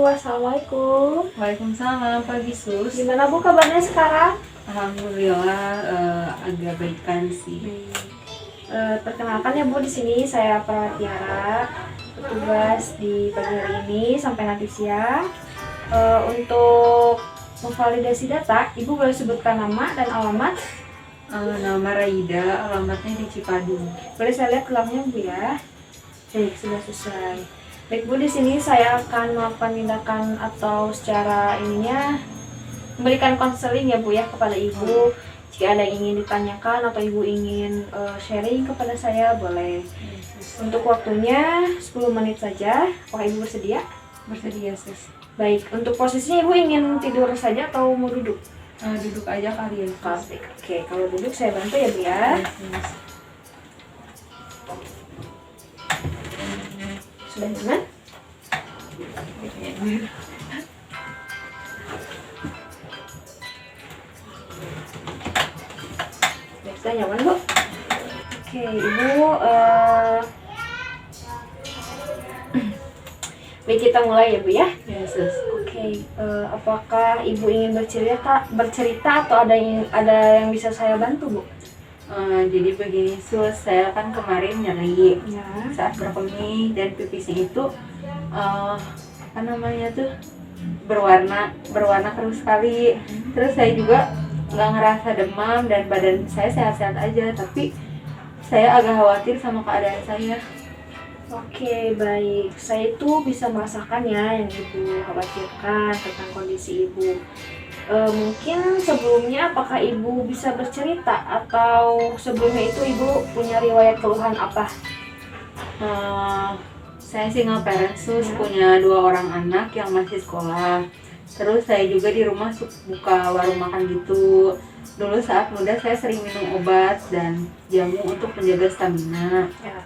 Assalamualaikum. Waalaikumsalam, pagi Sus. Gimana Bu kabarnya sekarang? Alhamdulillah agak baikan sih. Perkenalkan ya Bu, di sini saya Pratiara, petugas di pagi hari ini sampai nanti siang. Untuk memvalidasi data, Ibu boleh sebutkan nama dan alamat. Nama Raida, alamatnya di Cipadung. Boleh saya lihat gelangnya Bu ya? Baik, sudah selesai. Baik Bu, di sini saya akan melakukan tindakan atau secara memberikan konseling ya Bu ya kepada Ibu. Jika ada yang ingin ditanyakan atau Ibu ingin sharing kepada saya, boleh. Untuk waktunya 10 menit saja. Apakah Ibu bersedia? Bersedia Sus. Baik, untuk posisinya Ibu ingin tidur saja atau mau duduk? Duduk aja kalian Sus. Oke, kalau duduk saya bantu ya Bu ya. Sudah nyaman? Sudah nyaman Bu? Oke, Ibu baik, kita mulai ya Bu ya. Ya Sus. Oke, apakah Ibu ingin bercerita atau ada yang bisa saya bantu Bu? Jadi begini Sus, saya kan kemarin nyeri Ya. saat berkemih dan pipisnya itu apa namanya tuh berwarna keruh sekali. Terus saya juga nggak ngerasa demam dan badan saya sehat-sehat aja, tapi saya agak khawatir sama keadaan saya. Oke, baik. Saya itu bisa merasakan ya yang Ibu khawatirkan tentang kondisi Ibu. Mungkin sebelumnya apakah Ibu bisa bercerita atau sebelumnya itu Ibu punya riwayat keluhan apa? Saya single parent Sus, punya 2 orang anak yang masih sekolah. Terus saya juga di rumah buka warung makan gitu. Dulu saat muda saya sering minum obat dan jamu untuk menjaga stamina. Ya.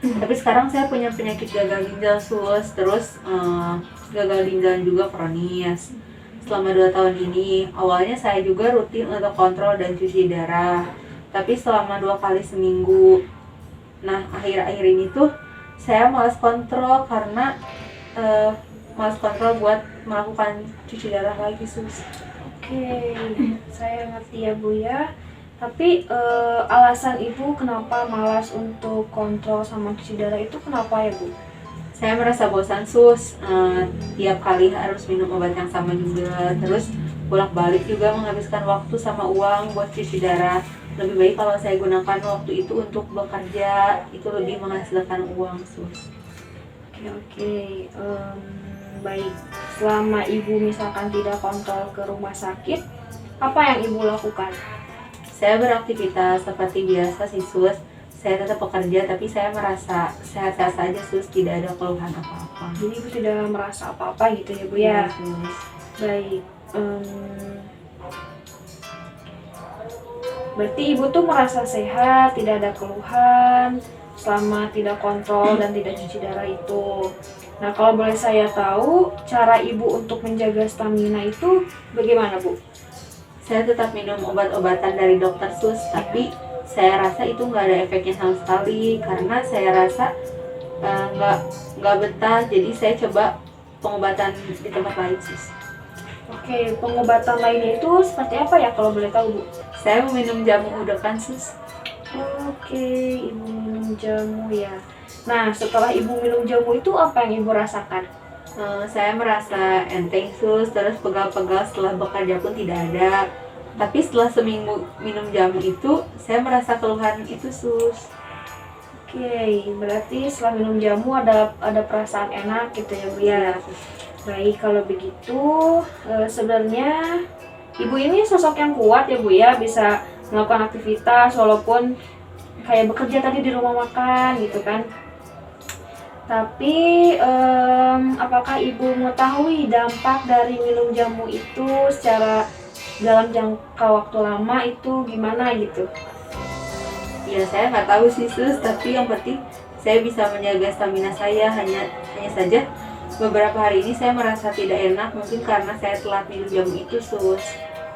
Tapi sekarang saya punya penyakit gagal ginjal Sus, terus gagal ginjal juga kronis. Selama 2 tahun ini, awalnya saya juga rutin untuk kontrol dan cuci darah, tapi selama 2 kali seminggu. Nah, akhir-akhir ini tuh saya malas kontrol karena buat melakukan cuci darah lagi Sus. Oke, saya ngerti ya Bu ya. Tapi alasan Ibu kenapa malas untuk kontrol sama cuci darah itu kenapa ya Bu? Saya merasa bosan Sus, tiap kali harus minum obat yang sama juga, terus bolak-balik juga menghabiskan waktu sama uang buat cuci darah. Lebih baik kalau saya gunakan waktu itu untuk bekerja, itu lebih menghasilkan uang Sus. Oke. Baik. Selama Ibu misalkan tidak kontrol ke rumah sakit, apa yang Ibu lakukan? Saya beraktivitas seperti biasa sih Sus. Saya tetap bekerja, tapi saya merasa sehat-sehat saja Sus, tidak ada keluhan apa-apa. Jadi Ibu tidak merasa apa-apa gitu ya Bu ya? Sus. Baik. Berarti Ibu tuh merasa sehat, tidak ada keluhan selama tidak kontrol dan tidak cuci darah itu. Nah, kalau boleh saya tahu, cara Ibu untuk menjaga stamina itu bagaimana Bu? Saya tetap minum obat-obatan dari dokter Sus, tapi saya rasa itu nggak ada efeknya sama sekali karena saya rasa nggak betah. Jadi saya coba pengobatan di tempat lain Sus. Oke, pengobatan lainnya itu seperti apa ya kalau boleh tahu Bu? Saya meminum jamu udekan Sus. Oke, Ibu minum jamu ya. Nah, setelah Ibu minum jamu itu apa yang Ibu rasakan? Saya merasa enteng Sus, terus pegal-pegal setelah bekerja pun tidak ada. Tapi setelah seminggu minum jamu itu, saya merasa keluhan itu Sus. Oke, berarti setelah minum jamu ada perasaan enak gitu ya Bu ya. Baik, kalau begitu sebenarnya Ibu ini sosok yang kuat ya Bu ya, bisa melakukan aktivitas walaupun kayak bekerja tadi di rumah makan gitu kan. Tapi apakah Ibu mengetahui dampak dari minum jamu itu secara dalam jangka waktu lama itu gimana gitu? Ya saya nggak tahu sih Sus, tapi yang penting saya bisa menjaga stamina saya. Hanya saja beberapa hari ini saya merasa tidak enak, mungkin karena saya telat minum jamu itu Sus.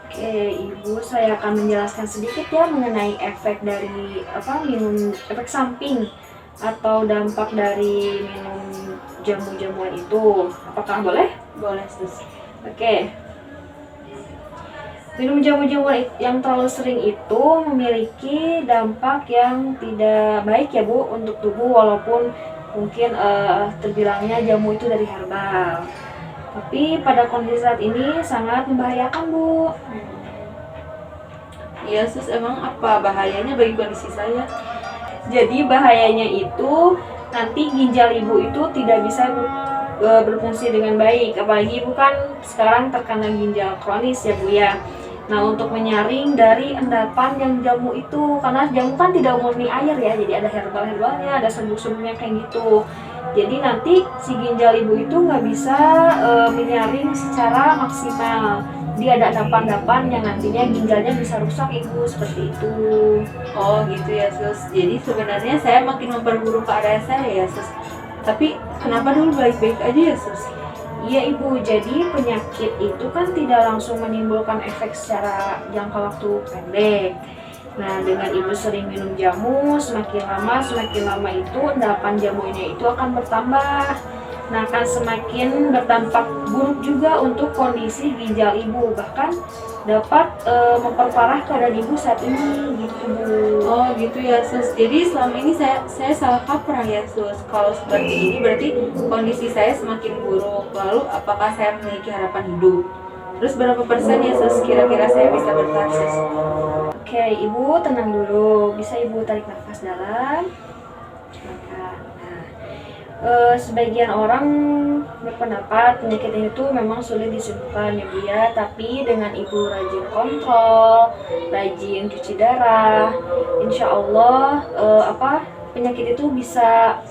Oke, Ibu, saya akan menjelaskan sedikit ya mengenai efek dari efek samping atau dampak dari minum jamu-jamuan itu. Apakah boleh? Boleh sus. Oke. Minum jamu-jamuan yang terlalu sering itu memiliki dampak yang tidak baik ya Bu untuk tubuh, walaupun mungkin terbilangnya jamu itu dari herbal. Tapi pada kondisi saat ini sangat membahayakan Bu. Iya sus, emang apa bahayanya bagi kondisi saya? Jadi bahayanya itu nanti ginjal ibu itu tidak bisa berfungsi dengan baik, apalagi ibu kan sekarang terkena ginjal kronis ya Bu ya. Nah, untuk menyaring dari endapan yang jamu itu, karena jamu kan tidak murni air ya, jadi ada herbal-herbalnya, ada serbuk-serbuknya kayak gitu. Jadi nanti si ginjal ibu itu nggak bisa menyaring secara maksimal. Dia ada endapan-endapan yang nantinya ginjalnya bisa rusak ibu, seperti itu. Oh gitu ya sus. Jadi sebenarnya saya makin memperburuk keadaan saya ya sus. Tapi kenapa dulu baik-baik aja ya sus? Iya ibu, jadi penyakit itu kan tidak langsung menimbulkan efek secara jangka waktu pendek. Nah, dengan ibu sering minum jamu, semakin lama itu endapan jamunya itu akan bertambah. Nah, akan semakin berdampak buruk juga untuk kondisi ginjal ibu, bahkan dapat memperparah keadaan ibu saat ini gitu Bu. Oh gitu ya sus. Jadi selama ini saya salah kaprah ya sus. Kalau seperti ini berarti kondisi saya semakin buruk. Lalu apakah saya memiliki harapan hidup? Terus berapa persen ya sus kira-kira saya bisa bertahan sus? Oke, ibu tenang dulu. Bisa ibu tarik nafas dalam. Makan. Nah, sebagian orang berpendapat penyakit ini tuh memang sulit disembuhkan ya Bu ya, tapi dengan ibu rajin kontrol, rajin cuci darah, insya Allah penyakit itu bisa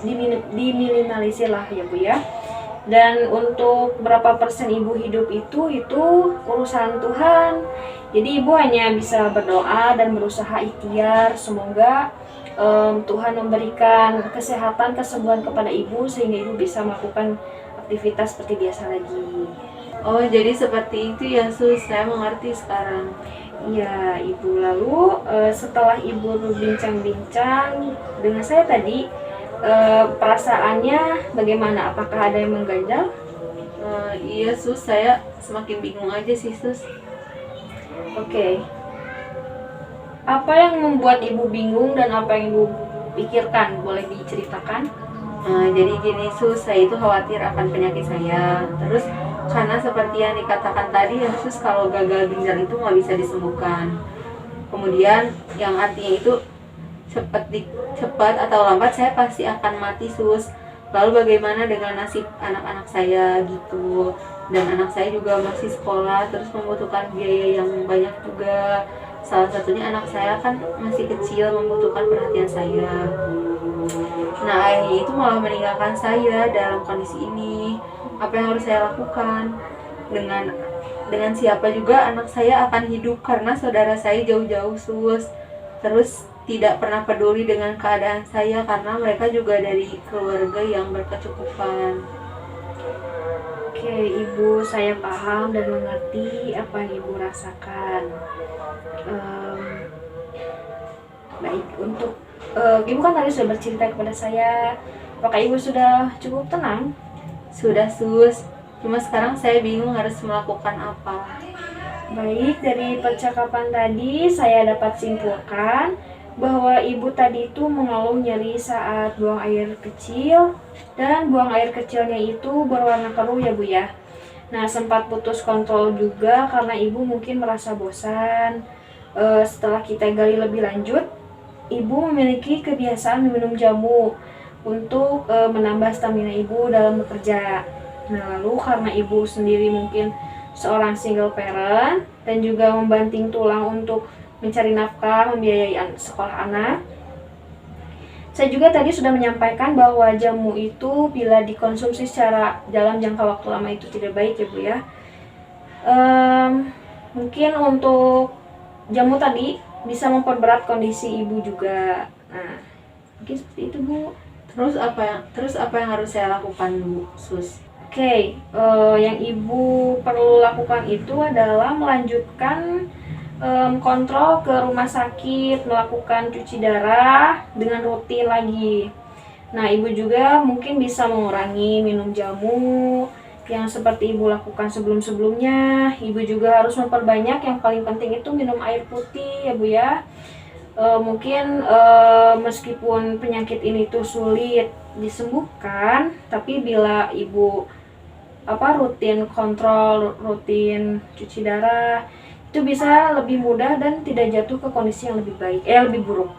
diminimalisir lah ya Bu ya. Dan untuk berapa persen ibu hidup itu urusan Tuhan. Jadi ibu hanya bisa berdoa dan berusaha ikhtiar, semoga Tuhan memberikan kesehatan, kesembuhan kepada ibu sehingga ibu bisa melakukan aktivitas seperti biasa lagi. Oh jadi seperti itu ya sus, saya mengerti sekarang. Iya ibu, lalu setelah ibu berbincang-bincang dengan saya tadi, perasaannya bagaimana? Apakah ada yang mengganjal? Iya sus, saya semakin bingung aja sih sus. Oke. Apa yang membuat ibu bingung dan apa yang ibu pikirkan? Boleh diceritakan? Jadi gini sus, saya itu khawatir akan penyakit saya. Terus karena seperti yang dikatakan tadi ya sus, kalau gagal ginjal itu nggak bisa disembuhkan. Kemudian yang artinya itu cepat atau lambat saya pasti akan mati sus. Lalu bagaimana dengan nasib anak-anak saya gitu? Dan anak saya juga masih sekolah, terus membutuhkan biaya yang banyak juga. Salah satunya anak saya kan masih kecil, membutuhkan perhatian saya. Nah ayahnya itu malah meninggalkan saya dalam kondisi ini. Apa yang harus saya lakukan? Dengan siapa juga anak saya akan hidup, karena saudara saya jauh-jauh sus. Terus tidak pernah peduli dengan keadaan saya karena mereka juga dari keluarga yang berkecukupan. Oke, ibu, saya paham dan mengerti apa yang ibu rasakan. Baik, untuk ibu kan tadi sudah bercerita kepada saya. Apakah ibu sudah cukup tenang? Sudah sus, cuma sekarang saya bingung harus melakukan apa. Baik, dari percakapan tadi saya dapat simpulkan bahwa ibu tadi itu mengeluh nyeri saat buang air kecil, dan buang air kecilnya itu berwarna keruh ya Bu ya. Nah, sempat putus kontrol juga karena ibu mungkin merasa bosan. Setelah kita gali lebih lanjut, ibu memiliki kebiasaan minum jamu untuk menambah stamina ibu dalam bekerja. Nah, lalu karena ibu sendiri mungkin seorang single parent dan juga membanting tulang untuk mencari nafkah, membiayai sekolah anak. Saya juga tadi sudah menyampaikan bahwa jamu itu bila dikonsumsi secara dalam jangka waktu lama itu tidak baik ya Bu ya. Mungkin untuk jamu tadi bisa memperberat kondisi ibu juga. Nah, mungkin seperti itu Bu. Terus apa yang harus saya lakukan Bu sus? Oke, yang ibu perlu lakukan itu adalah melanjutkan kontrol ke rumah sakit, melakukan cuci darah dengan rutin lagi. Nah, ibu juga mungkin bisa mengurangi minum jamu yang seperti ibu lakukan sebelum-sebelumnya. Ibu juga harus memperbanyak, yang paling penting itu minum air putih ya bu ya. Mungkin meskipun penyakit ini tuh sulit disembuhkan, tapi bila ibu rutin kontrol, rutin cuci darah, itu bisa lebih mudah dan tidak jatuh ke kondisi yang lebih baik, lebih buruk.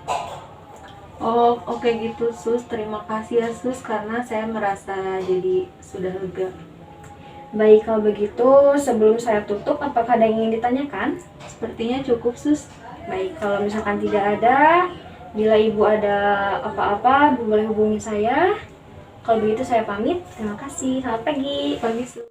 Oh, oke gitu Sus. Terima kasih ya Sus karena saya merasa jadi sudah lega. Baik, kalau begitu sebelum saya tutup, apakah ada yang ingin ditanyakan? Sepertinya cukup Sus. Baik, kalau misalkan tidak ada, bila ibu ada apa-apa, boleh hubungi saya. Kalau begitu saya pamit. Terima kasih. Selamat pagi. Pagi Sus.